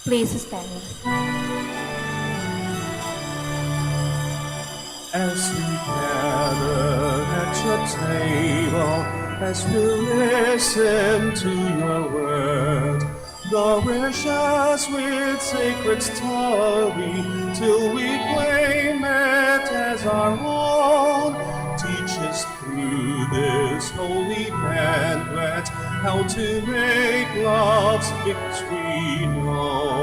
Please stand. As we gather at your table, as we listen to your word, nourish us with sacred story, till we claim it as our own. Teach us through this holy banquet how to make love's victory known.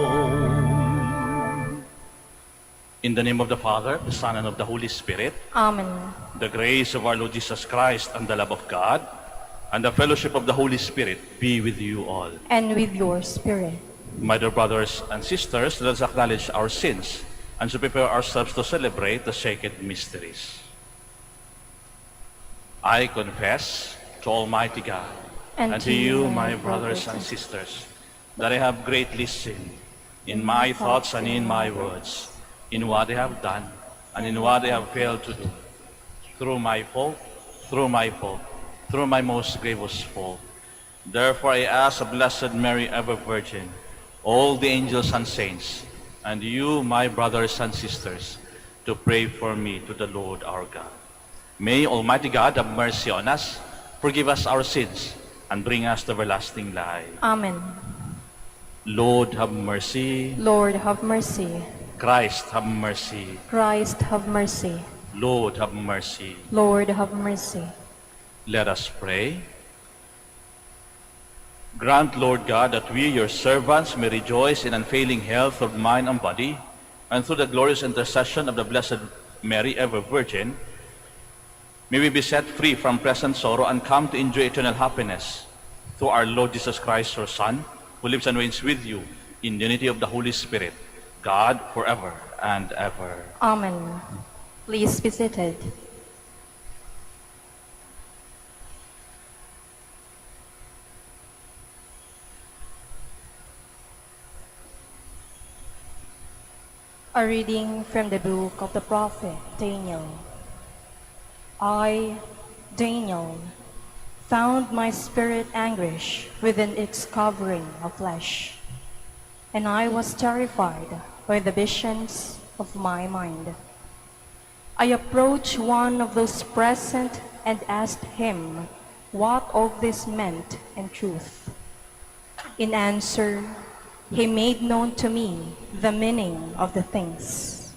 In the name of the Father, the Son, and of the Holy Spirit, Amen. the grace of our Lord Jesus Christ and the love of God and the fellowship of the Holy Spirit be with you all. And with your spirit. My dear brothers and sisters, let us acknowledge our sins and to prepare ourselves to celebrate the sacred mysteries. I confess to Almighty God and to you, my brothers and sisters, that I have greatly sinned in my thoughts and in my words, in what I have done and in what I have failed to do, through my fault, through my most grievous fault. Therefore I ask the Blessed Mary, ever Virgin, all the angels and saints, and you, my brothers and sisters, to pray for me to the Lord our God. May Almighty God have mercy on us, forgive us our sins, and bring us to everlasting life. Amen. Lord, have mercy. Lord, have mercy. Christ, have mercy. Christ, have mercy. Lord, have mercy. Lord, have mercy. Let us pray. Grant, Lord God, that we, your servants, may rejoice in unfailing health of mind and body, and through the glorious intercession of the Blessed Mary, ever Virgin, may we be set free from present sorrow and come to enjoy eternal happiness through our Lord Jesus Christ, your Son, who lives and reigns with you in the unity of the Holy Spirit, God, forever and ever. Amen. Please be seated. A reading from the book of the prophet Daniel. I, Daniel, found my spirit anguish within its covering of flesh, and I was terrified by the visions of my mind. I approached one of those present and asked him what all this meant in truth. In answer, he made known to me the meaning of the things.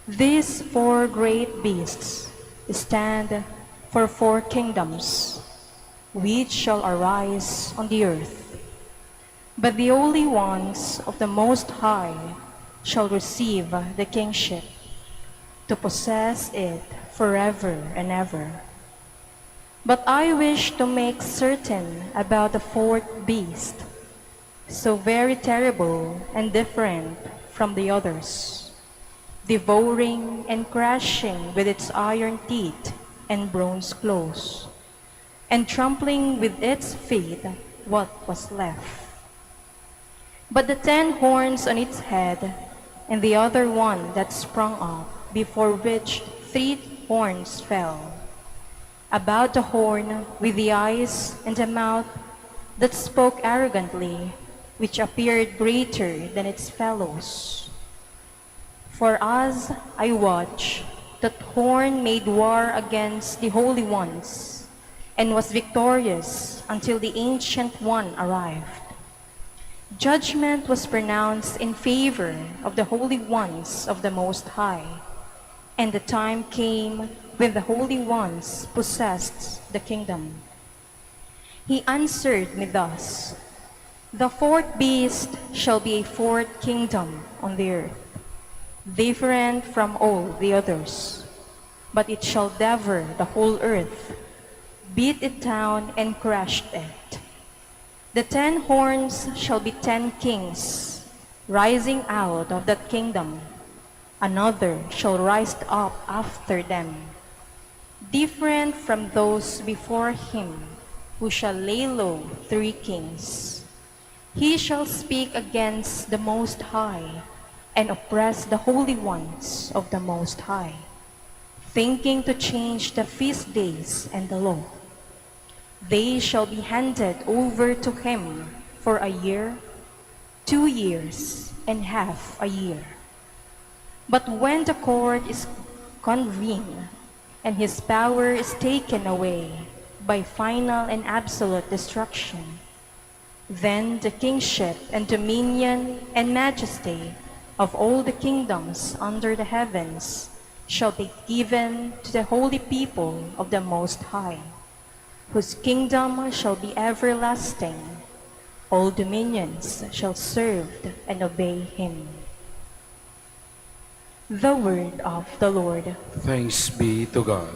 These four great beasts stand for four kingdoms, which shall arise on the earth. But the holy ones of the Most High shall receive the kingship, to possess it forever and ever. But I wish to make certain about the fourth beast, so very terrible and different from the others, devouring and crashing with its iron teeth and bronze claws, and trampling with its feet what was left. But the 10 horns on its head, and the other one that sprung up, before which 3 horns fell, about the horn with the eyes and the mouth that spoke arrogantly, which appeared greater than its fellows. For as I watched, that horn made war against the holy ones, and was victorious until the Ancient One arrived. Judgment was pronounced in favor of the holy ones of the Most High, and the time came when the holy ones possessed the kingdom. He answered me thus: the fourth beast shall be a fourth kingdom on the earth, different from all the others, but it shall devour the whole earth, beat it down and crush it. The 10 horns shall be 10 kings, rising out of that kingdom. Another shall rise up after them, different from those before him, who shall lay low 3 kings. He shall speak against the Most High, and oppress the holy ones of the Most High, thinking to change the feast days and the law. They shall be handed over to him for a year, 2 years and half a year. But when the court is convened and his power is taken away by final and absolute destruction, then the kingship and dominion and majesty of all the kingdoms under the heavens shall be given to the holy people of the Most High, whose kingdom shall be everlasting. All dominions shall serve and obey him. The word of the Lord. Thanks be to God.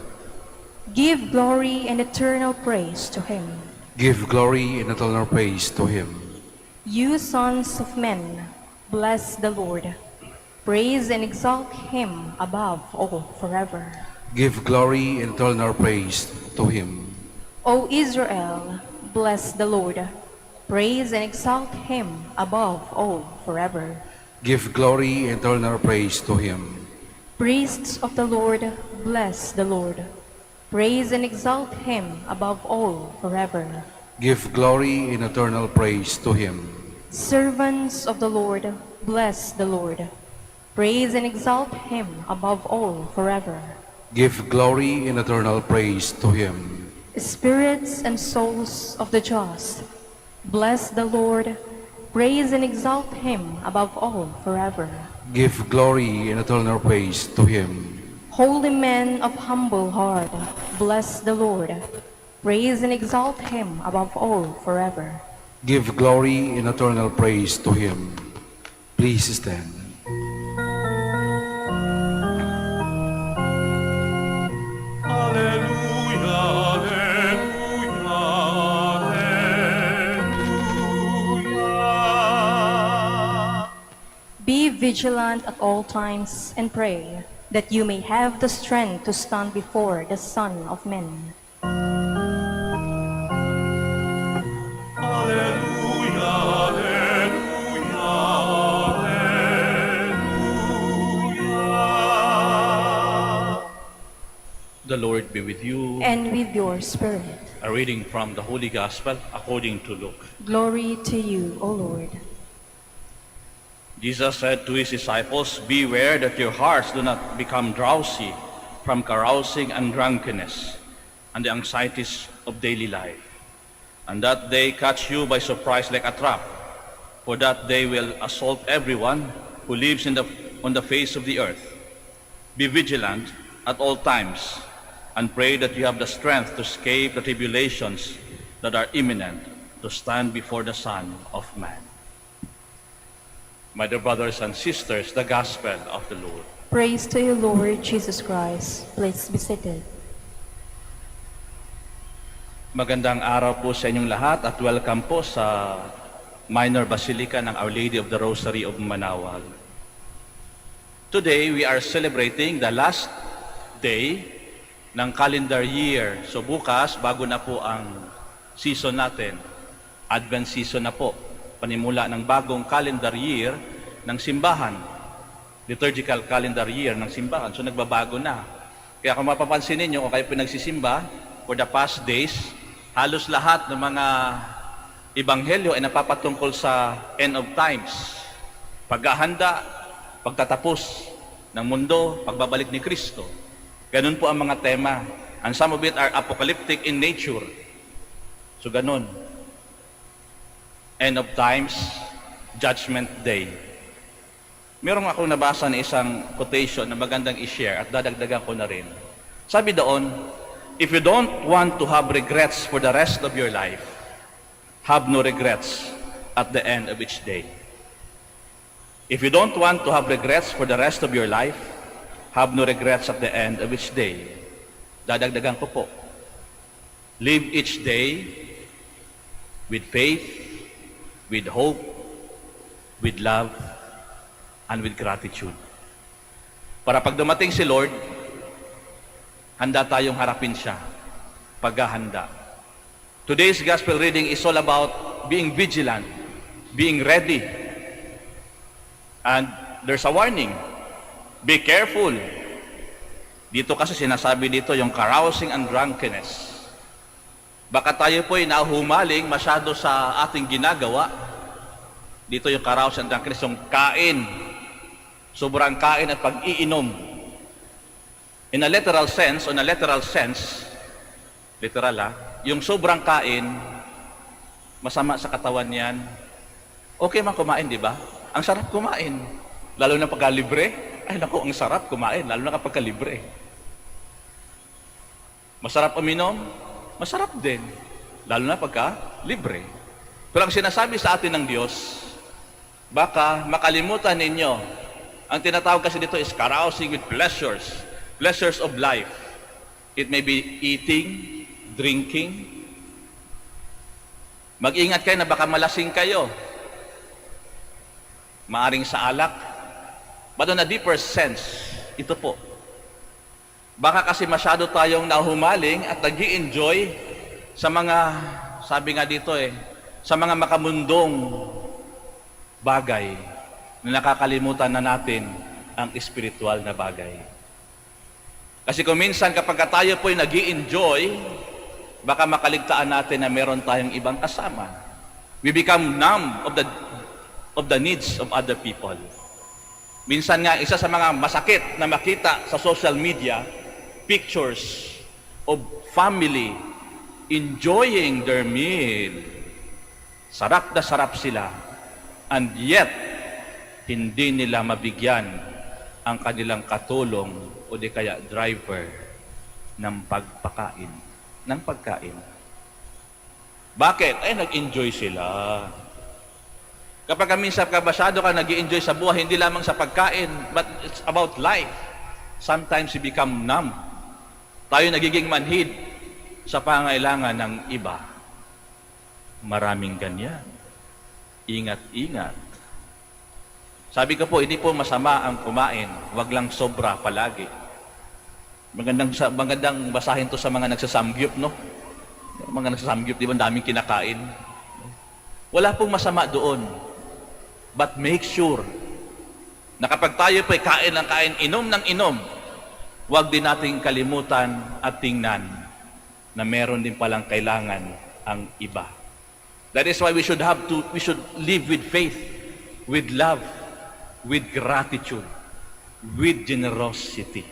Give glory and eternal praise to him. Give glory and eternal praise to him. You sons of men, bless the Lord. Praise and exalt him above all forever. Give glory and eternal praise to him. O Israel, bless the Lord. Praise and exalt him above all forever. Give glory and eternal praise to him. Priests of the Lord, bless the Lord. Praise and exalt him above all forever. Give glory and eternal praise to him. Servants of the Lord, bless the Lord. Praise and exalt him above all forever. Give glory and eternal praise to him. Spirits and souls of the just, bless the Lord. Praise and exalt him above all forever. Give glory and eternal praise to him. Holy men of humble heart, bless the Lord. Praise and exalt him above all forever. Give glory and eternal praise to him. Please stand. Alleluia, alleluia, alleluia. Be vigilant at all times and pray that you may have the strength to stand before the Son of Man. Alleluia, alleluia, alleluia. The Lord be with you. And with your spirit. A reading from the Holy Gospel according to Luke. Glory to you, O Lord. Jesus said to his disciples, "Beware that your hearts do not become drowsy from carousing and drunkenness and the anxieties of daily life, and that they catch you by surprise like a trap, for that they will assault everyone who lives on the face of the earth. Be vigilant at all times, and pray that you have the strength to escape the tribulations that are imminent, to stand before the Son of Man." My dear brothers and sisters, the Gospel of the Lord. Praise to you, Lord Jesus Christ. Please be seated. Magandang araw po sa inyong lahat at welcome po sa Minor Basilica ng Our Lady of the Rosary of Manaoag. Today, we are celebrating the last day ng calendar year. So bukas, bago na po ang season natin. Advent season na po. Panimula ng bagong calendar year ng simbahan. Liturgical calendar year ng simbahan. So nagbabago na. Kaya kung mapapansin ninyo, kung kayo pinagsisimba for the past days, halos lahat ng mga ebanghelyo ay napapatungkol sa end of times. Paghahanda, pagtatapos ng mundo, pagbabalik ni Kristo. Ganun po ang mga tema. And some of it are apocalyptic in nature. So ganun. End of times, Judgment Day. Meron akong nabasa na isang quotation na magandang i-share at dadagdagan ko na rin. Sabi doon, if you don't want to have regrets for the rest of your life, have no regrets at the end of each day. If you don't want to have regrets for the rest of your life, have no regrets at the end of each day. Dadagdagan ko po. Live each day with faith, with hope, with love, and with gratitude. Para pag dumating si Lord, handa tayong harapin siya. Paghahanda. Today's gospel reading is all about being vigilant, being ready. And there's a warning. Be careful. Dito kasi sinasabi dito yung carousing and drunkenness. Baka tayo po ay nahumaling masyado sa ating ginagawa Dito yung carousel ng Kristo, yung kain. Sobrang kain at pag-iinom. In a literal sense, literal yung sobrang kain, masama sa katawan yan. Okay man kumain, di ba? Ang sarap kumain. Lalo na pagka libre. Ay naku, ang sarap kumain, lalo na kapag libre. Masarap uminom, masarap din. Lalo na pagka libre. Pero ang sinasabi sa atin ng Diyos, baka makalimutan ninyo. Ang tinatawag kasi dito is carousing with pleasures. Pleasures of life. It may be eating, drinking. Mag-ingat kayo na baka malasing kayo. Maaring sa alak. But on a deeper sense, ito po. Baka kasi masyado tayong nahumaling at nag-i-enjoy sa mga, sabi nga dito sa mga makamundong bagay na nakakalimutan na natin ang espiritual na bagay. Kasi kung minsan kapag tayo po'y nag-i-enjoy, baka makaligtaan natin na meron tayong ibang kasama. We become numb of the needs of other people. Minsan nga, isa sa mga masakit na makita sa social media, pictures of family enjoying their meal. Sarap na sarap sila. And yet, hindi nila mabigyan ang kanilang katulong o di kaya driver ng pagpakain, ng pagkain. Bakit? Ay, nag-enjoy sila. Kapag minsan masyado ka nag-enjoy sa buhay, hindi lamang sa pagkain, but it's about life. Sometimes you become numb. Tayo nagiging manhid sa pangailangan ng iba. Maraming ganyan. Ingat-ingat. Sabi ko po, hindi po masama ang kumain. Huwag lang sobra palagi. Magandang basahin to sa mga nagsasamgyup, no? Mga nagsasamgyup, di ba, daming kinakain. Wala pong masama doon. But make sure na kapag tayo po'y kain ng kain, inom ng inom, huwag din nating kalimutan at tingnan na meron din palang kailangan ang iba. That is why we should live with faith, with love, with gratitude, with generosity.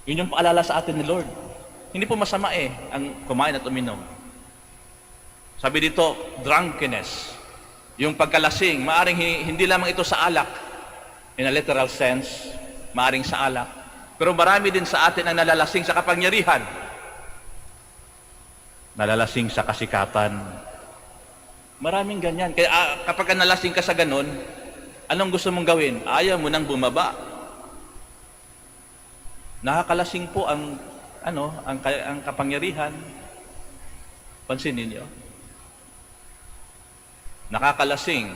Yun yung paalala sa atin ni Lord. Hindi po masama ang kumain at uminom. Sabi dito, drunkenness. Yung pagkalasing, maaring hindi lamang ito sa alak, in a literal sense, maaring sa alak. Pero marami din sa atin ang nalalasing sa kapangyarihan. Nalalasing sa kasikatan. Maraming ganyan. Kaya kapag nalasing ka sa ganon, anong gusto mong gawin? Ayaw mo nang bumaba. Nakakalasing po ang kapangyarihan. Pansin ninyo. Nakakalasing.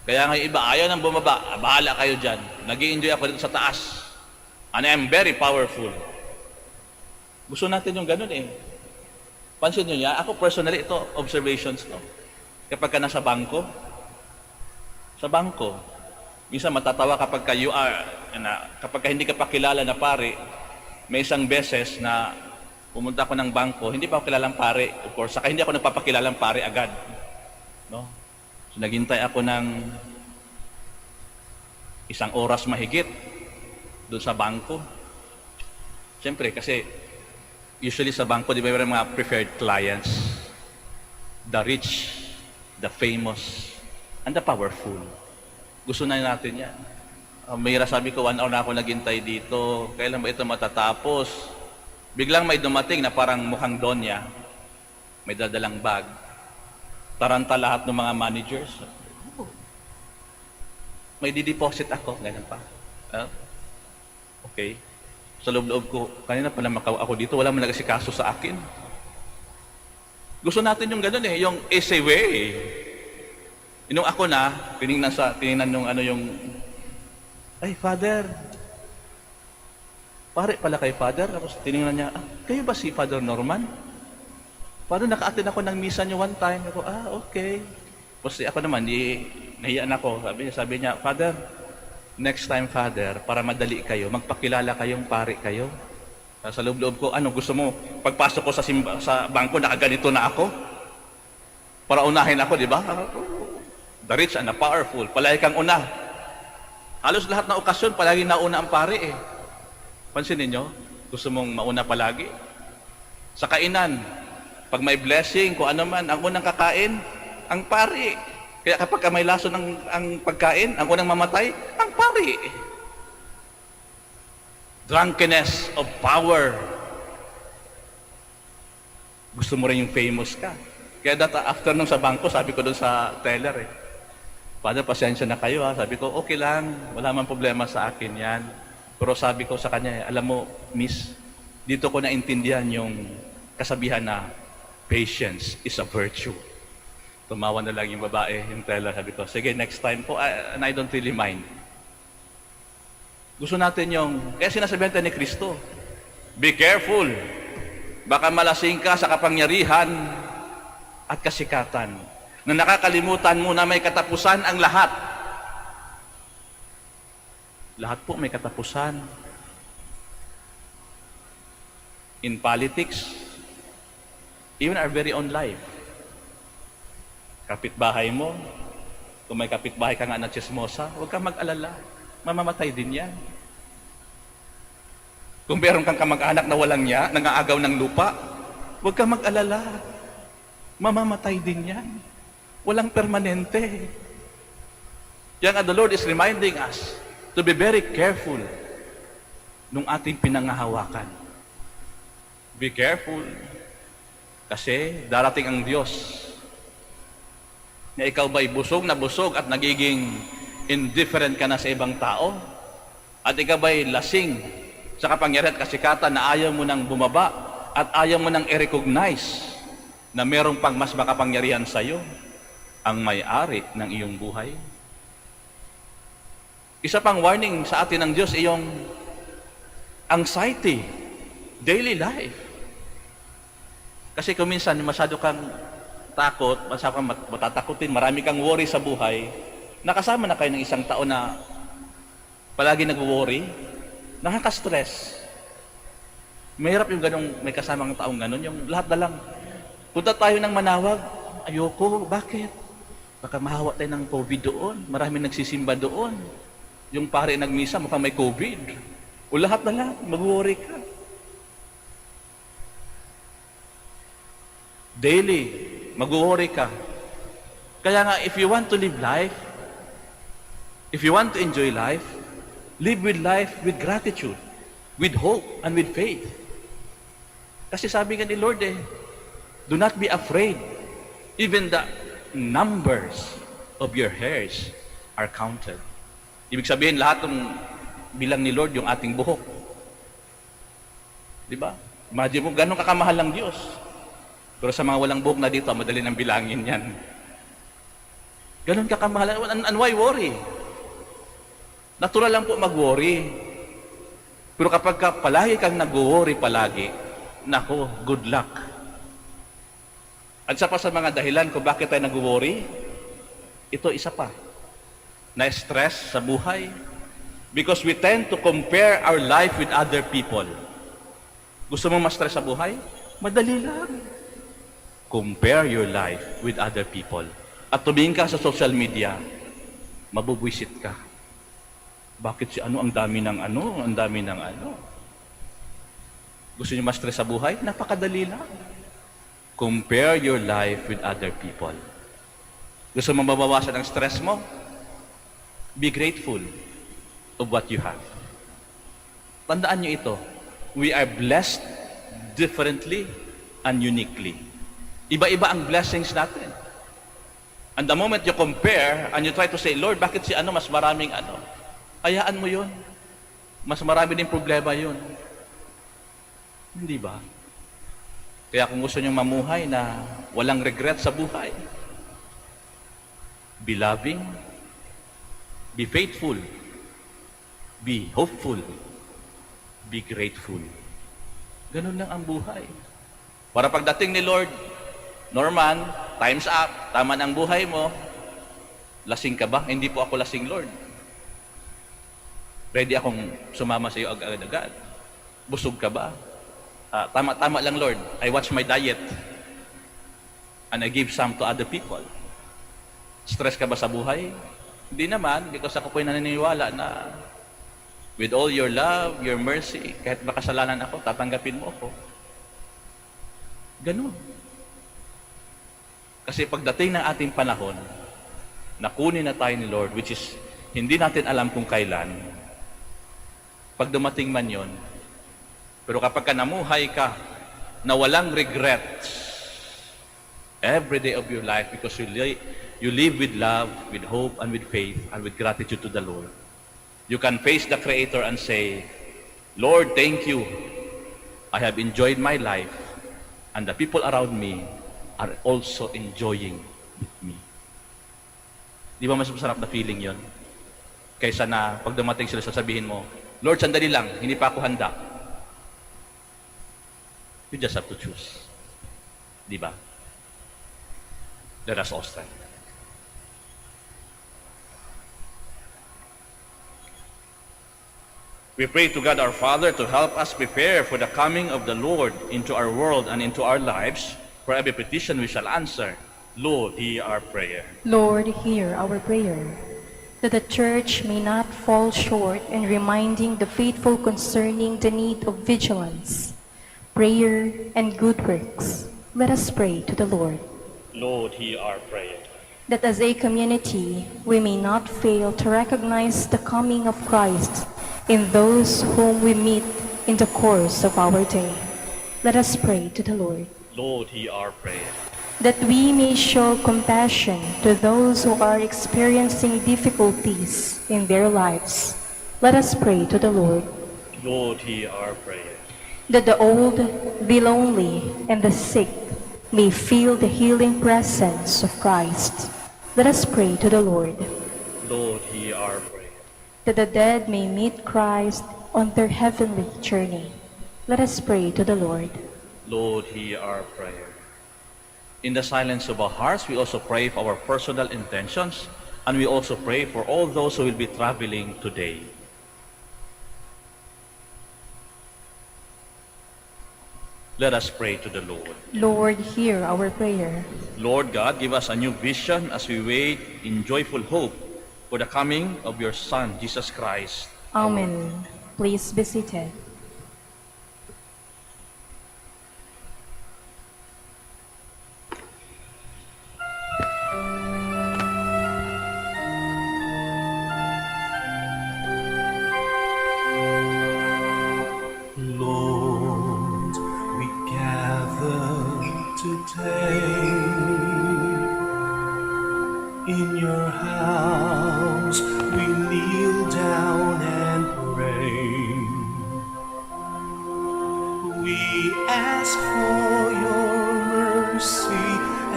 Kaya nga iba, ayaw nang bumaba. Bahala kayo dyan. Nag-i-enjoy ako dito sa taas. And I'm very powerful. Gusto natin yung ganun Pansin nyo niya, ako personally, ito, observations to. Kapag ka nasa bangko, minsan matatawa kapag kapag ka hindi ka pa kilala na pare, may isang beses na pumunta ako ng bangko, hindi pa ako kilalang pare, of course, saka hindi ako nagpapakilalang pare agad. No? So, naghintay ako ng 1 oras mahigit doon sa bangko. Siyempre, kasi usually sa bangko, di ba may mga preferred clients? The rich, the famous, and the powerful. Gusto na natin yan. Mayra sabi ko, 1 hour na ako naghintay dito. Kailan ba ito matatapos? Biglang may dumating na parang mukhang donya. May dadalang bag. Taranta lahat ng mga managers. May dideposit ako. Ganun pa. Okay. Sa loob-loob ko, kanina pala ako dito, wala mo nagasikaso sa akin. Gusto natin yung gano'n yung easy way. Inung ako na, tinignan nung ay, Father, pare pala kay Father. Tapos tinignan niya, kayo ba si Father Norman? Father, naka-attend ako ng misa niyo one time. Ako, okay. Tapos ako naman, nahiyaan ako. Sabi niya, Father, next time, Father, para madali kayo, magpakilala kayong pare kayo. Sa loob-loob ko, gusto mo? Pagpasok ko sa bangko, nakaganito na ako? Para unahin ako, di ba? the rich and the powerful, palagi kang una. Halos lahat ng okasyon, palagi nauna ang pari eh. Pansinin nyo, gusto mong mauna palagi. Sa kainan, pag may blessing, kung ano man, ang unang kakain, ang pari. Kaya kapag may lason ang pagkain, ang unang mamatay, ang pari. Drunkenness of power. Gusto mo rin yung famous ka. Kaya after nung sa bangko, sabi ko doon sa teller eh, Father, pasensya na kayo ha. Sabi ko, okay lang, wala man problema sa akin yan. Pero sabi ko sa kanya, alam mo, miss, dito ko naintindihan yung kasabihan na patience is a virtue. Tumawa na lang yung babae, yung teller. Sabi ko, sige, next time po, and I don't really mind. Gusto natin yung, kaya sinasabihan tayo ni Kristo, be careful, baka malasing ka sa kapangyarihan at kasikatan, na nakakalimutan mo na may katapusan ang lahat. Lahat po may katapusan. In politics, even our very own life. Kapitbahay mo, kung may kapitbahay ka nga na chismosa, huwag kang mag-alala. Mamamatay din yan. Kung meron kang kamag-anak na walang niya, nangaagaw ng lupa, huwag kang mag-alala. Mamamatay din yan. Walang permanente. Yan the Lord is reminding us to be very careful nung ating pinangahawakan. Be careful. Kasi darating ang Diyos na ikaw ba'y busog na busog at nagiging indifferent ka na sa ibang tao? At ikaw ba'y lasing sa kapangyarihan at kasikatan na ayaw mo nang bumaba at ayaw mo nang i-recognize na merong pang mas makapangyarihan sa iyo, ang may-ari ng iyong buhay? Isa pang warning sa atin ng Diyos ay yung anxiety, daily life. Kasi kung minsan masyado kang takot, masyado kang matatakutin, marami kang worry sa buhay, nakasama na kayo ng isang tao na palagi nag-worry, nakaka-stress. Mahirap yung ganong, may kasamang taong ganon, yung lahat na lang. Punta tayo ng Manaoag, ayoko, bakit? Baka mahawa tayo ng COVID doon. Maraming nagsisimba doon. Yung pare nagmisa, mukhang may COVID. O lahat na lang, mag-worry ka. Daily, mag-worry ka. Kaya nga, if you want to live life, if you want to enjoy life with gratitude, with hope, and with faith. Kasi sabi nga ni Lord do not be afraid. Even the numbers of your hairs are counted. Ibig sabihin, lahat ng bilang ni Lord yung ating buhok. Di ba? Imagine mo, ganun kakamahal ng Diyos. Pero sa mga walang buhok na dito, madali nang bilangin yan. Ganun kakamahal. And why worry? Natural lang po mag-worry. Pero kapag palagi kang nag-worry palagi, nako, good luck. At sa pa sa mga dahilan kung bakit tayo nag-worry, ito isa pa, na-stress sa buhay. Because we tend to compare our life with other people. Gusto mo ma-stress sa buhay? Madali lang. Compare your life with other people. At tumingin ka sa social media, mabubwisit ka. Bakit si ang dami ng ang dami ng Gusto niyo ma-stress sa buhay? Napakadali lang. Compare your life with other people. Gusto mo mabawasan ang stress mo? Be grateful of what you have. Tandaan niyo ito. We are blessed differently and uniquely. Iba-iba ang blessings natin. And the moment you compare and you try to say, Lord, bakit si mas maraming hayaan mo yun. Mas marami din problema yun. Hindi ba? Kaya kung gusto nyo mamuhay na walang regret sa buhay, be loving, be faithful, be hopeful, be grateful. Ganun lang ang buhay. Para pagdating ni Lord, Norman, time's up, tama na ang buhay mo, lasing ka ba? Hindi po ako lasing, Lord. Ready akong sumama sa iyo agad-agad. Busog ka ba? Tama lang, Lord. I watch my diet and I give some to other people. Stress ka ba sa buhay? Hindi naman, because ako po'y naniniwala na with all your love, your mercy, kahit makasalanan ako, tatanggapin mo ako. Ganun. Kasi pagdating ng ating panahon, nakunin na tayo ni Lord, which is hindi natin alam kung kailan, pag dumating man yon. Pero kapag ka namuhay ka na walang regrets every day of your life because you live with love, with hope, and with faith, and with gratitude to the Lord, you can face the Creator and say, Lord, thank you. I have enjoyed my life, and the people around me are also enjoying with me. Di ba mas masarap na feeling yon? Kaysa na pag dumating sila, sasabihin mo, Lord, sandali lang, hindi pa ako handa. You just have to choose. Di ba? Let us all stand. We pray to God our Father to help us prepare for the coming of the Lord into our world and into our lives. For every petition we shall answer. Lord, hear our prayer. Lord, hear our prayer, that the Church may not fall short in reminding the faithful concerning the need of vigilance, prayer, and good works. Let us pray to the Lord. Lord, hear our prayer. That as a community, we may not fail to recognize the coming of Christ in those whom we meet in the course of our day. Let us pray to the Lord. Lord, hear our prayer. That we may show compassion to those who are experiencing difficulties in their lives. Let us pray to the Lord. Lord, hear our prayer. That the old, the lonely, and the sick may feel the healing presence of Christ. Let us pray to the Lord. Lord, hear our prayer. That the dead may meet Christ on their heavenly journey. Let us pray to the Lord. Lord, hear our prayer. In the silence of our hearts, we also pray for our personal intentions, and we also pray for all those who will be traveling today. Let us pray to the Lord. Lord, hear our prayer. Lord God, give us a new vision as we wait in joyful hope for the coming of your Son, Jesus Christ. Amen. Please be seated. Lord, we gather today in your house. We kneel down and pray. We ask for your mercy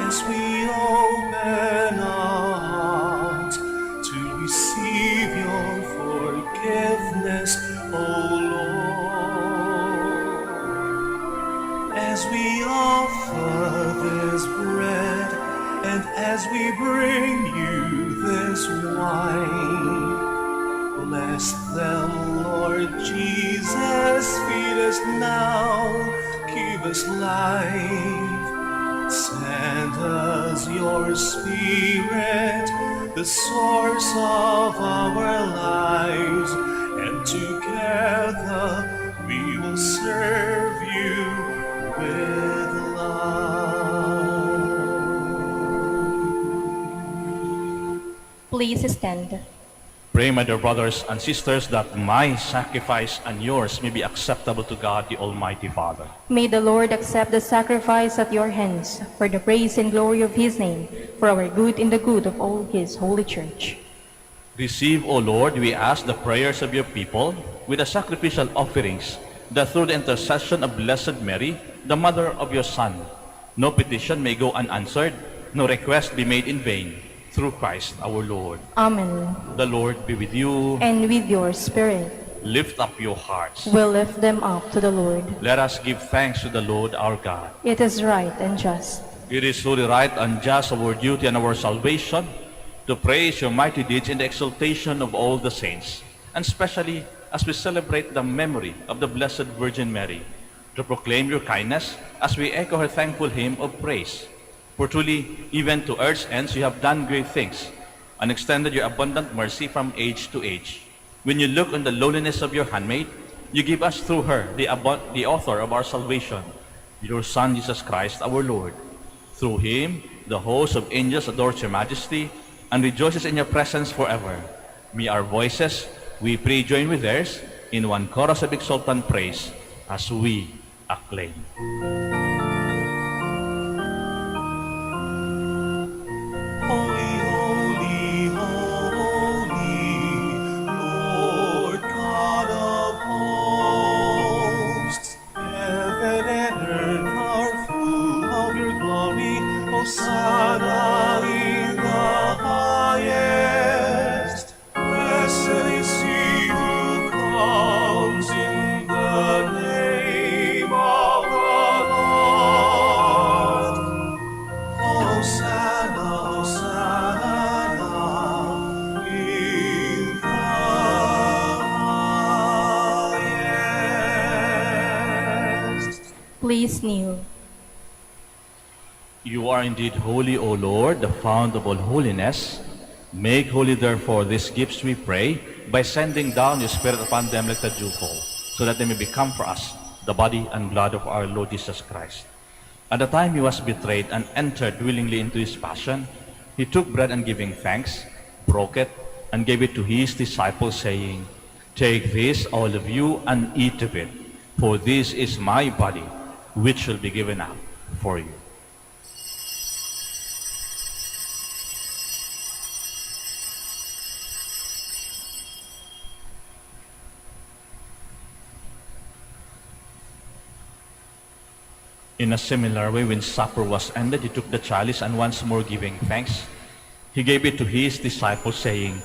as we open our hearts to receive your forgiveness, O Lord. As we offer this bread and as we bring you this wine, bless them, Lord Jesus. Feed us now, give us life. Send us your Spirit, the source of our lives, and together we will serve you with love. Please stand. Pray, my dear brothers and sisters, that my sacrifice and yours may be acceptable to God, the Almighty Father. May the Lord accept the sacrifice at your hands for the praise and glory of his name, for our good and the good of all his holy church. Receive, O Lord, we ask the prayers of your people with the sacrificial offerings, that through the intercession of Blessed Mary, the mother of your Son, no petition may go unanswered, no request be made in vain. Through Christ our Lord. Amen. The Lord be with you. And with your spirit. Lift up your hearts. We'll lift them up to the Lord. Let us give thanks to the Lord our God. It is right and just. It is truly right and just, our duty and our salvation, to praise your mighty deeds in the exaltation of all the saints, and especially as we celebrate the memory of the Blessed Virgin Mary, to proclaim your kindness as we echo her thankful hymn of praise. For truly, even to earth's ends you have done great things, and extended your abundant mercy from age to age. When you look on the lowliness of your handmaid, you give us through her the author of our salvation, your Son Jesus Christ our Lord. Through him, the host of angels adores your majesty and rejoices in your presence forever. May our voices, we pray, join with theirs in one chorus of exultant praise as we acclaim. Holy, holy, holy, Lord God of hosts. Heaven and earth are full of your glory. Hosanna in the highest. Blessed is he who comes in the name of the Lord. Hosanna, Hosanna in the highest. Please kneel. You are indeed holy, O Lord, the fount of all holiness. Make holy, therefore, these gifts, we pray, by sending down your Spirit upon them like the dewfall, so that they may become for us the body and blood of our Lord Jesus Christ. At the time he was betrayed and entered willingly into his passion, he took bread and giving thanks, broke it, and gave it to his disciples, saying, Take this, all of you, and eat of it, for this is my body, which shall be given up for you. In a similar way, when supper was ended, he took the chalice, and once more giving thanks, he gave it to his disciples, saying,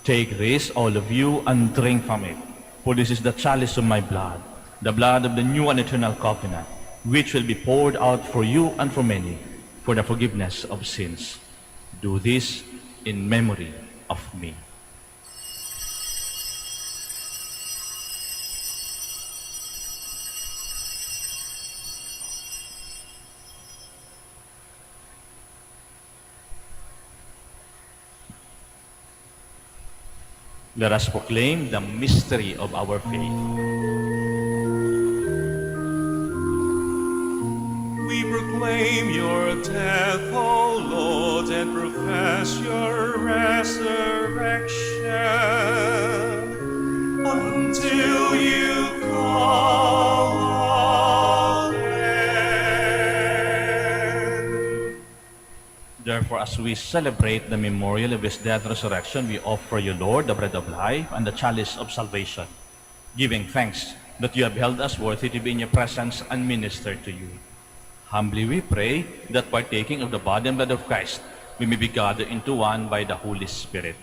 Take this, all of you, and drink from it, for this is the chalice of my blood, the blood of the new and eternal covenant, which will be poured out for you and for many, for the forgiveness of sins. Do this in memory of me. Let us proclaim the mystery of our faith. We proclaim your death, O Lord, and profess your resurrection until you come again. Therefore, as we celebrate the memorial of his death and resurrection, we offer you, Lord, the bread of life and the chalice of salvation, giving thanks that you have held us worthy to be in your presence and minister to you. Humbly we pray that partaking of the body and blood of Christ, we may be gathered into one by the Holy Spirit.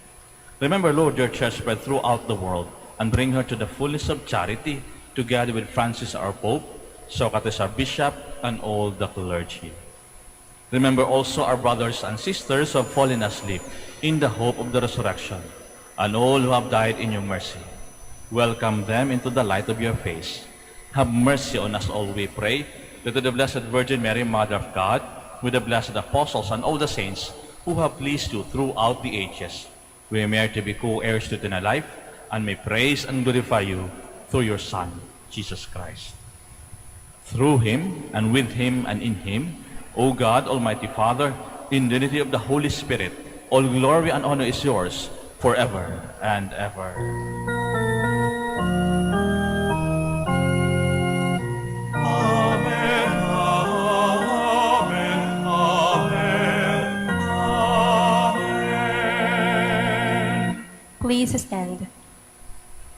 Remember, Lord, your church spread throughout the world, and bring her to the fullness of charity, together with Francis our Pope, Socrates our Bishop, and all the clergy. Remember also our brothers and sisters who have fallen asleep in the hope of the resurrection, and all who have died in your mercy. Welcome them into the light of your face. Have mercy on us all, we pray, that to the Blessed Virgin Mary, Mother of God, with the blessed apostles and all the saints who have pleased you throughout the ages, we may merit to be co-heirs to eternal life, and may praise and glorify you through your Son, Jesus Christ. Through him, and with him, and in him, O God, Almighty Father, in the unity of the Holy Spirit, all glory and honor is yours forever and ever. Amen, amen, amen, amen. Please stand.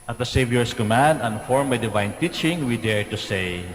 At the Savior's command and formed by divine teaching, we dare to say,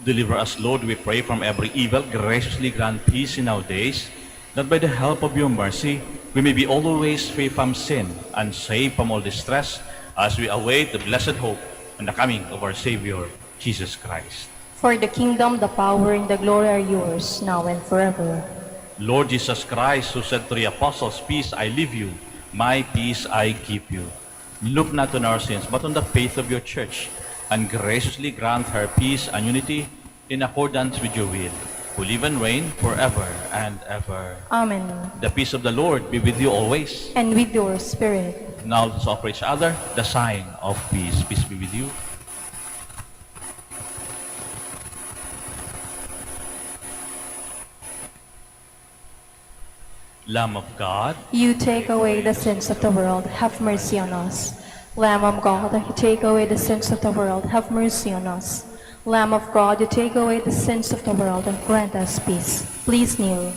Deliver us, Lord, we pray, from every evil. Graciously grant peace in our days, that by the help of your mercy, we may be always free from sin and safe from all distress, as we await the blessed hope and the coming of our Savior, Jesus Christ. For the kingdom, the power, and the glory are yours, now and forever. Lord Jesus Christ, who said to the apostles, "Peace I leave you, my peace I give you," look not on our sins, but on the faith of your church, and graciously grant her peace and unity in accordance with your will, who live and reign forever and ever. Amen. The peace of the Lord be with you always. And with your spirit. Now let's offer each other the sign of peace. Peace be with you. Lamb of God, You take away the sins of the world, have mercy on us. Lamb of God, you take away the sins of the world, have mercy on us. Lamb of God, you take away the sins of the world and grant us peace. Please kneel.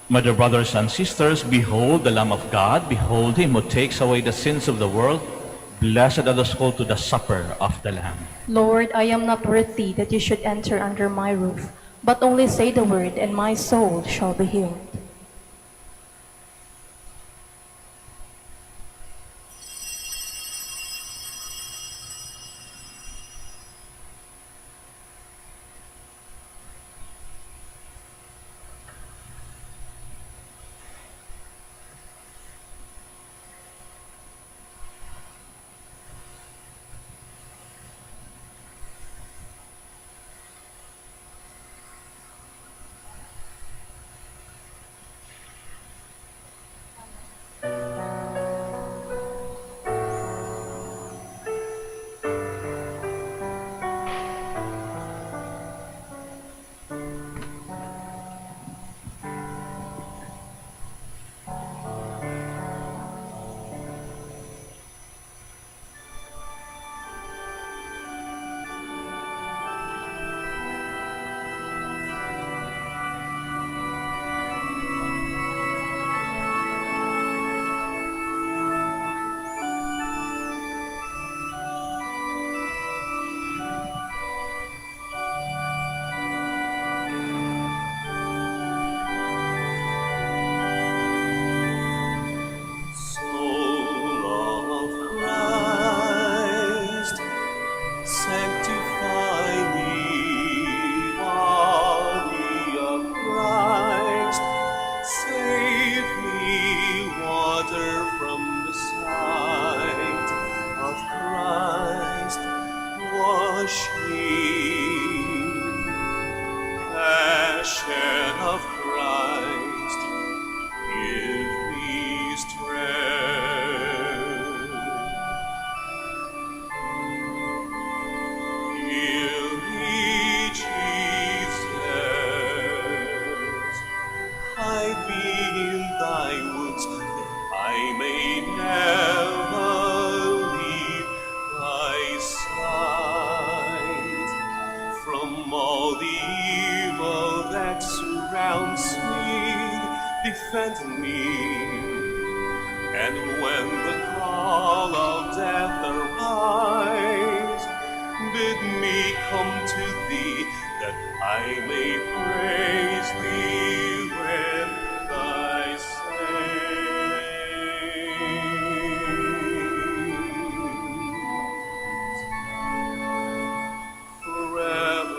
my dear brothers and sisters, behold the Lamb of God, behold him who takes away the sins of the world. Blessed are those called to the supper of the Lamb. Lord, I am not worthy that you should enter under my roof, but only say the word, and my soul shall be healed. Defend me, and when the call of death arise, bid me come to thee, that I may praise thee with thy saints forever.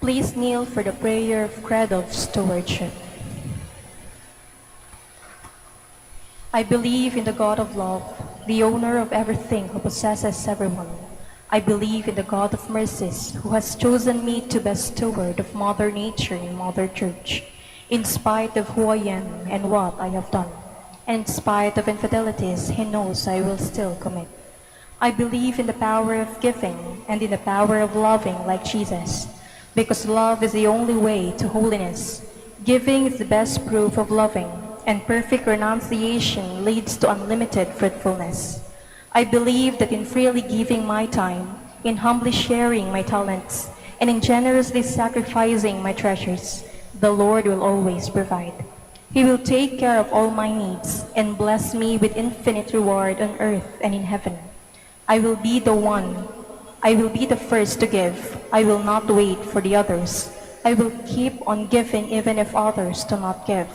Please kneel for the prayer of creed of stewardship. I believe in the God of love, the owner of everything who possesses everyone. I believe in the God of mercies, who has chosen me to be steward of Mother Nature and Mother Church, in spite of who I am and what I have done. And in spite of infidelities he knows I will still commit. I believe in the power of giving and in the power of loving like Jesus, because love is the only way to holiness. Giving is the best proof of loving, and perfect renunciation leads to unlimited fruitfulness. I believe that in freely giving my time, in humbly sharing my talents, and in generously sacrificing my treasures, the Lord will always provide. He will take care of all my needs and bless me with infinite reward on earth and in heaven. I will be the first to give. I will not wait for the others. I will keep on giving even if others do not give.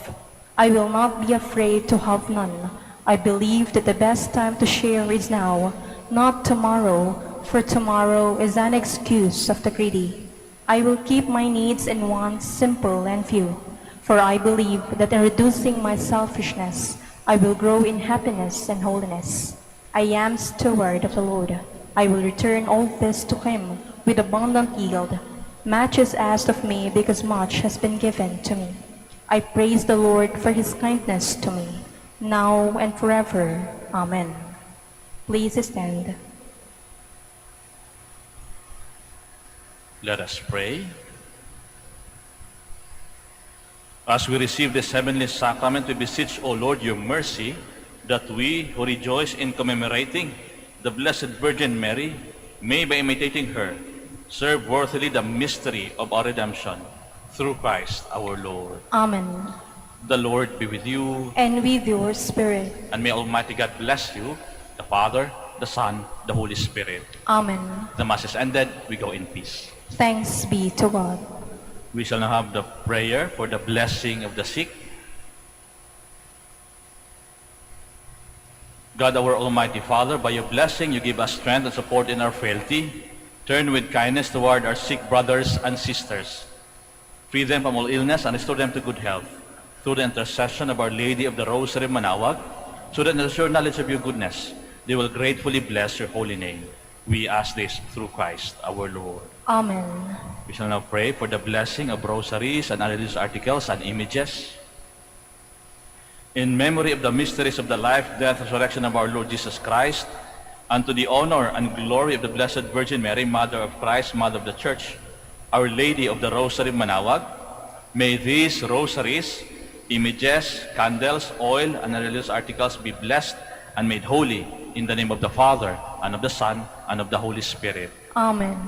I will not be afraid to have none. I believe that the best time to share is now, not tomorrow, for tomorrow is an excuse of the greedy. I will keep my needs and wants simple and few, for I believe that in reducing my selfishness, I will grow in happiness and holiness. I am steward of the Lord. I will return all this to him with abundant yield. Much is asked of me because much has been given to me. I praise the Lord for his kindness to me, now and forever. Amen. Please stand. Let us pray. As we receive this heavenly sacrament, we beseech, O Lord, your mercy, that we who rejoice in commemorating the Blessed Virgin Mary may, by imitating her, serve worthily the mystery of our redemption through Christ our Lord. Amen. The Lord be with you, and with your spirit. and may Almighty God bless you, the Father, the Son, the Holy Spirit. Amen. The Mass is ended. We go in peace. Thanks be to God. We shall now have the prayer for the blessing of the sick. God, our Almighty Father, by your blessing, you give us strength and support in our frailty. Turn with kindness toward our sick brothers and sisters. Free them from all illness and restore them to good health. Through the intercession of Our Lady of the Rosary of Manaoag, so that in the sure knowledge of your goodness, they will gratefully bless your holy name. We ask this through Christ our Lord. Amen. We shall now pray for the blessing of rosaries and religious articles and images. In memory of the mysteries of the life, death, resurrection of our Lord Jesus Christ, and to the honor and glory of the Blessed Virgin Mary, Mother of Christ, Mother of the Church, Our Lady of the Rosary of Manaoag, may these rosaries, images, candles, oil, and religious articles be blessed and made holy in the name of the Father, and of the Son, and of the Holy Spirit. Amen.